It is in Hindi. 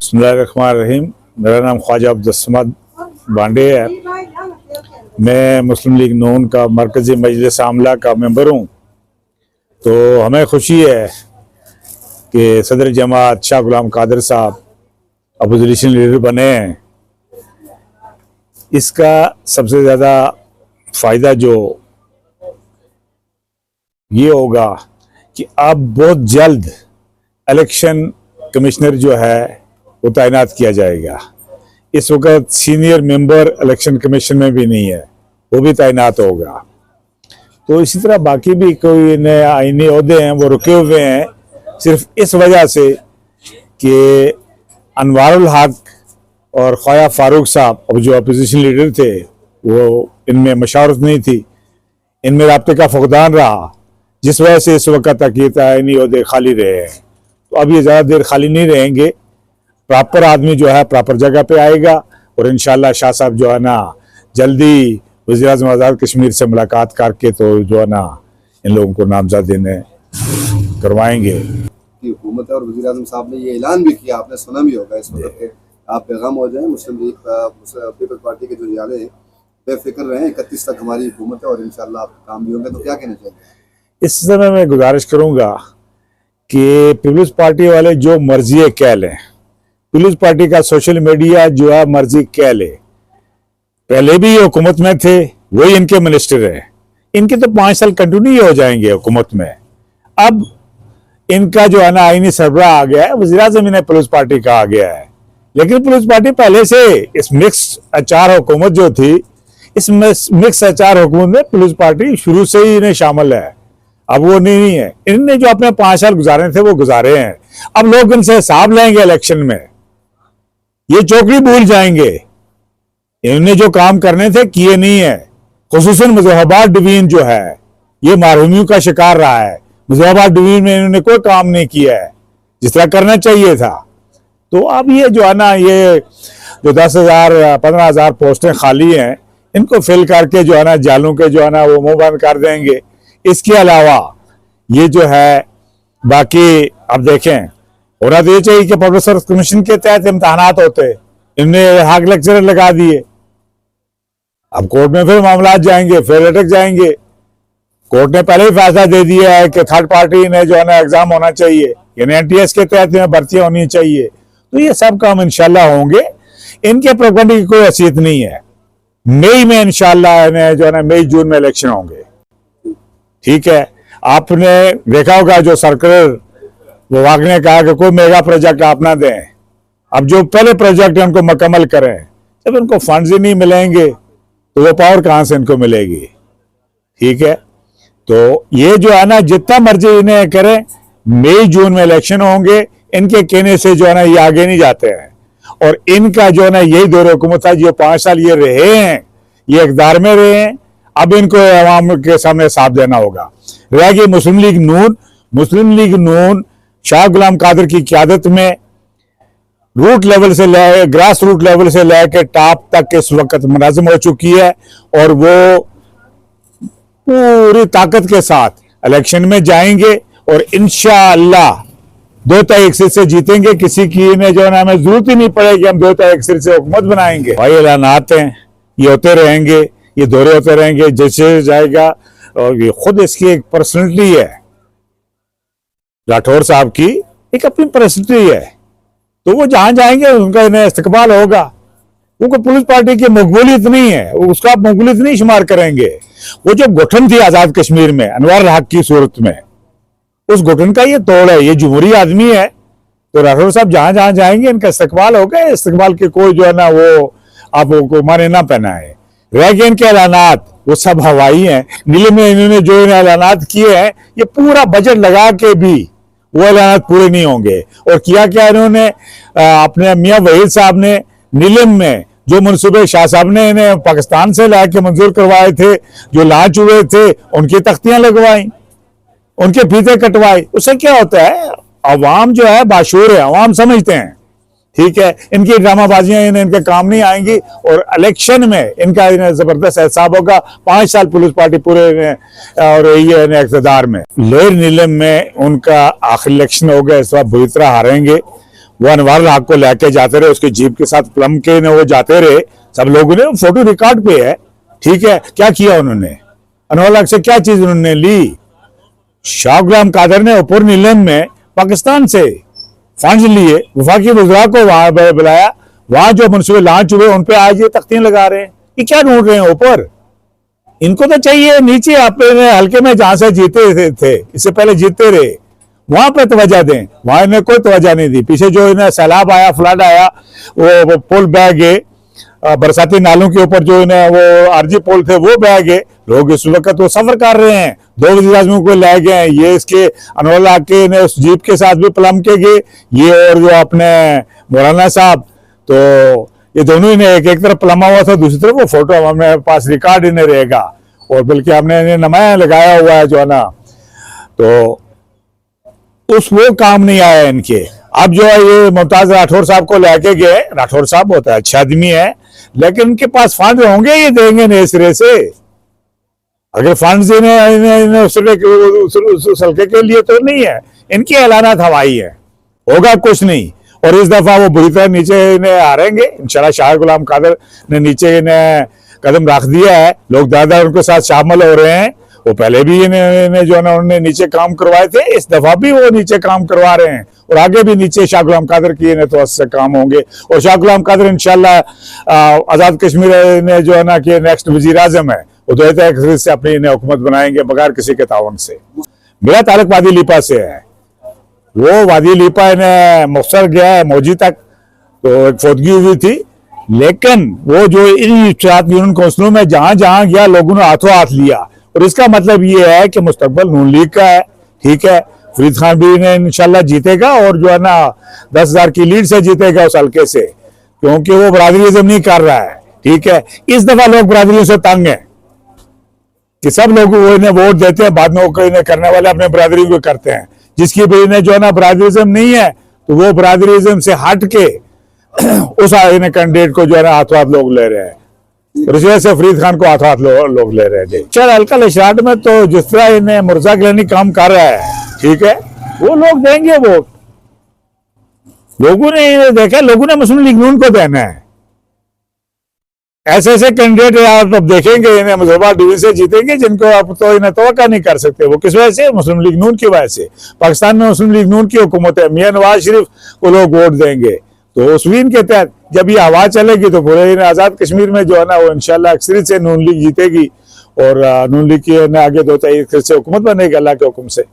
बिस्मिल्लाहिर्रहमानिर्रहीम। मेरा नाम ख्वाजा अब्दुस्समद बांडे है। मैं मुस्लिम लीग नून का मरकज़ी मजलिस आमला का मेंबर हूँ। तो हमें खुशी है कि सदर जमात शाह गुलाम कादिर साहब अपोजिशन लीडर बने हैं। इसका सबसे ज़्यादा फ़ायदा जो ये होगा कि अब बहुत जल्द इलेक्शन कमिश्नर जो है वो तैनात किया जाएगा। इस वक्त सीनियर मेंबर इलेक्शन कमीशन में भी नहीं है, वो भी तैनात होगा। तो इसी तरह बाकी भी कोई नए आईनी ओहदे हैं वो रुके हुए हैं, सिर्फ इस वजह से कि अनवारुल हक और ख्वाजा फारूक साहब अब जो अपोजिशन लीडर थे वो इनमें मशावरत नहीं थी, इनमें राब्ते का फुकदान रहा, जिस वजह से इस वक्त तक ये आईनी ओहदे खाली रहे हैं। तो अब ये ज़्यादा देर खाली नहीं रहेंगे। प्रॉपर आदमी जो है प्रॉपर जगह पे आएगा और इंशाल्लाह शाह साहब जो है ना जल्दी वज़ीर-ए-आज़म आज़ाद कश्मीर से मुलाकात करके तो जो है ना इन लोगों को नामजद देने करवाएंगे। हुकूमत और वज़ीर-ए-आज़म साहब ने ये ऐलान भी किया, आपने सुना भी होगा इस वक्त के, आप पैगाम हो जाए मुस्लिम लीग पीपल्स पार्टी के जो इदारे हैं बेफिक्र रहें, 31 तक हमारी हुकूमत है और इंशाल्लाह आपका काम भी होंगे। तो क्या कहना चाहिए? इस समय मैं गुजारिश करूँगा कि पीपल्स पार्टी वाले जो मर्जी कह लें, पीपल्स पार्टी का सोशल मीडिया जो है मर्जी कह ले, पहले भी ये हुकूमत में थे, वही इनके मिनिस्टर हैं, इनके तो 5 साल कंटिन्यू हो जाएंगे हुकूमत में। अब इनका जो है ना आईनी सरबराह आ गया है, वज़ीर-ए-आज़म इन्हें पीपल्स पार्टी का आ गया है। लेकिन पीपल्स पार्टी पहले से इस मिक्स अचार हुकूमत जो थी, इस मिक्स अचार हुकूमत में पीपल्स पार्टी शुरू से ही इन्हें शामिल है। अब वो नहीं है, इनने जो अपने 5 साल गुजारे थे वो गुजारे हैं। अब लोग इनसे हिसाब लेंगे इलेक्शन में, ये चौकड़ी भूल जाएंगे। इन्होंने जो काम करने थे किए नहीं है। खुसूसन मुजफ्फराबाद डिवीजन जो है ये महरूमियों का शिकार रहा है। मुजफ्फराबाद डिवीजन में इन्होंने कोई काम नहीं किया है जिस तरह करना चाहिए था। तो अब ये जो है ना ये जो 10,000 15,000 पोस्टें खाली हैं, इनको फिल करके जो है ना जालों के जो है ना वो मुंह बंद कर देंगे। इसके अलावा ये जो है बाकी अब देखें, होना तो ये चाहिए कि पब्लिक सर्विस कमीशन के तहत इम्तहानात होते, इनने हाक लेक्चर लगा दिए। अब कोर्ट में फिर मामला जाएंगे, फिर लटक जाएंगे। कोर्ट ने पहले ही फैसला दे दिया है कि थर्ड पार्टी ने जो है ना एग्जाम होना चाहिए, यानी एनटीएस के तहत में भर्तियां होनी चाहिए। तो ये सब काम इंशाल्लाह होंगे। इनके प्रोपेगेंडा की कोई हैसियत नहीं है। मई में इंशाल्लाह जो है ना मई जून में इलेक्शन होंगे। ठीक है, आपने देखा होगा जो सर्कुलर विभाग ने कहा कि कोई मेगा प्रोजेक्ट आप ना दें, अब जो पहले प्रोजेक्ट है उनको मुकम्मल करें। जब इनको फंड्स ही नहीं मिलेंगे तो वो पावर कहां से इनको मिलेगी? ठीक है, तो ये जो है ना जितना मर्जी इन्हें करें, मई जून में इलेक्शन होंगे। इनके कहने से जो है ना ये आगे नहीं जाते हैं और इनका जो है ना यही दौर हुकूमत था, जो 5 साल ये रहे हैं, ये इक़्तिदार में रहे हैं। अब इनको अवाम के सामने साथ देना होगा। रह गई मुस्लिम लीग नून, मुस्लिम लीग नून शाह गुलाम कादिर की क़यादत में रूट लेवल से ले ग्रास रूट लेवल से लेकर टॉप तक इस वक्त मुनाज़िम हो चुकी है और वो पूरी ताकत के साथ इलेक्शन में जाएंगे और इंशाअल्लाह 2 तय सीट से जीतेंगे। किसी की ने जो है ना हमें जरूरत ही नहीं पड़ेगी, हम 2 तय सीट से हुकूमत बनाएंगे। भाई ऐलानात हैं, ये होते रहेंगे, ये दौरे होते रहेंगे जैसे जाएगा। और ये खुद इसकी एक पर्सनैलिटी है, राठौर साहब की एक अपनी पर्सनैलिटी है। तो वो जहां जाएंगे उनका इन्हें इस्तकबाल होगा। वो कोई पुलिस पार्टी की मकबूलियत नहीं है, उसका आप मकबूलियत नहीं शुमार करेंगे। वो जो गठन थी आजाद कश्मीर में अनवारुल हक की सूरत में, उस गठन का ये तोड़ है। ये जमहूरी आदमी है, तो राठौर साहब जहां जहां जाएंगे इनका इस्तकबाल होगा। इस्तकबाल के कोई जो है ना वो आपको माने ना पहना है। रह गए इनके ऐलानात, वो सब हवाई हैं। नीले में इन्होंने जो ऐलानात किए हैं, ये पूरा बजट लगा के भी वो ऐलानात पूरे नहीं होंगे। और किया क्या इन्होंने, अपने मियां वहीद साहब ने नीलम में जो मनसूबे शाह साहब ने इन्हें पाकिस्तान से लाके मंजूर करवाए थे, जो लाच हुए थे, उनकी तख्तियां लगवाई, उनके फीते कटवाए। उससे क्या होता है, अवाम जो है बाशूर है, अवाम समझते हैं। ठीक है, इनकी ड्रामाबाजियां इनके काम नहीं आएंगी और इलेक्शन में इनका जबरदस्त एहसाब होगा। 5 साल पुलिस पार्टी पूरे और रही है इक़्तिदार में। लोअर नीलम में उनका आखिरी इलेक्शन हो गया, इस बार बुरी तरह हारेंगे वो अनवर लाख को लेके जाते रहे, उसके जीप के साथ प्लम के ने वो जाते रहे, सब लोगों ने फोटो रिकॉर्ड पे है, ठीक है। क्या किया उन्होंने, अनवर लाख से क्या चीज उन्होंने ली? शाह गुलाम कादर ने ऊपर नीलम में पाकिस्तान से फंड लिए, वफाकी वज़रा को वहां बुलाया, वहां जो मनसूबे लॉन्च हुए उन पे आज ये तख्तियां लगा रहे हैं। ये क्या ढूंढ रहे हैं ऊपर? इनको तो चाहिए नीचे अपने हल्के में जहां से जीते थे, इससे पहले जीतते रहे, वहां पे तवज्जो दें। वहां इन्हें कोई तवज्जो नहीं दी। पीछे जो इन्हें सैलाब आया, फ्लड आया, वो पुल बह गए, बरसाती नालों के ऊपर जो इन्हें वो आरजी पुल थे वो बह गए। लोग इस वक्त वो सफर कर रहे हैं, 2 वज़ीर आज़मों को ले गए, ये इसके अनवर लाख के ने उस जीप के साथ भी प्लम के गए, ये और जो अपने मौलाना साहब, तो ये दोनों इन्हें एक तरफ प्लमा हुआ था, दूसरी तरफ वो फोटो हमारे पास रिकॉर्ड इन्हें रहेगा, और बल्कि हमने इन्हें नमाया लगाया हुआ है जो है ना, तो उस वो काम नहीं आया इनके। अब जो है ये मुमताज राठौर साहब को लेके गए, राठौर साहब होता है अच्छा आदमी है, लेकिन उनके पास फंड होंगे, ये देंगे नए सिरे से। अगर फंड उस हल्के के लिए तो नहीं है, इनकी ऐलानात हवाई है, होगा कुछ नहीं। और इस दफा वो बुरी तरह नीचे इन्हें हारेंगे इंशाल्लाह। शाह गुलाम कादर ने नीचे इन्हें कदम रख दिया है, लोग दादा उनके साथ शामिल हो रहे हैं। वो पहले भी इन्हें जो है ना उन्होंने नीचे काम करवाए थे, इस दफा भी वो नीचे काम करवा रहे हैं, और आगे भी नीचे शाह गुलाम कादर की इन्हें तो से काम होंगे। और शाह गुलाम कादर इंशाल्लाह आजाद कश्मीर ने जो है ना कि नेक्स्ट वजीर आजम है, वो 2001 से अपनी इन्हें हुकूमत बनाएंगे बगैर किसी के तावन से। मेरा ताल्लुक वादी लीपा से है, वो वादी लीपा इन्हें मुख्तर गया है मौजी तक, तो एक फौतगी हुई थी, लेकिन वो जो इन यूनियन काउंसिलों में जहां जहां गया लोगों ने हाथों हाथ लिया। और इसका मतलब ये है कि मुस्तकबल नून लीग का है, ठीक है। फरीद खान भी इन्हें इंशाल्लाह जीतेगा, और जो है ना 10,000 की लीड से जीतेगा उस हल्के से, क्योंकि वो बरादरीज़म नहीं कर रहा है, ठीक है। इस दफा लोग बरादरी से तंग है कि सब लोग वो इन्हें वोट देते हैं, बाद में वो इन्हें करने वाले अपने बरादरी को करते हैं। जिसकी भी इन्हें जो है ना बरादरीज़म नहीं है, तो वो बरादरीज़म से हट के उस इन्हें कैंडिडेट को जो है ना हाथों हाथ लोग ले रहे हैं, और इस वजह से फरीद खान को हाथों हाथ लोग ले रहे हैं। चल हल्का लशराट में तो जिस तरह इन्हें मुर्जा गिलानी काम कर रहा है, ठीक है, वो लोग देंगे वोट। लोगों ने देखा, लोगों ने मुस्लिम लीग नून को देना है। ऐसे ऐसे कैंडिडेट आप अब देखेंगे इन्हें मुजफ्फरबाद डिवीजन से जीतेंगे, जिनको आप तो इन्हें तवक्का नहीं कर सकते। वो किस वजह से? मुस्लिम लीग नून की वजह से। पाकिस्तान में मुस्लिम लीग नून की हुकूमत है, मियां नवाज शरीफ को लोग वोट देंगे, तो उस वीन के तहत जब ये आवाज चलेगी तो पूरे आजाद कश्मीर में जो है ना वो इंशाल्लाह अक्सरियत से नून लीग जीतेगी, और नून लीग की आगे 2 तारीख से हुकूमत बनेगी अल्लाह के हुक्म से।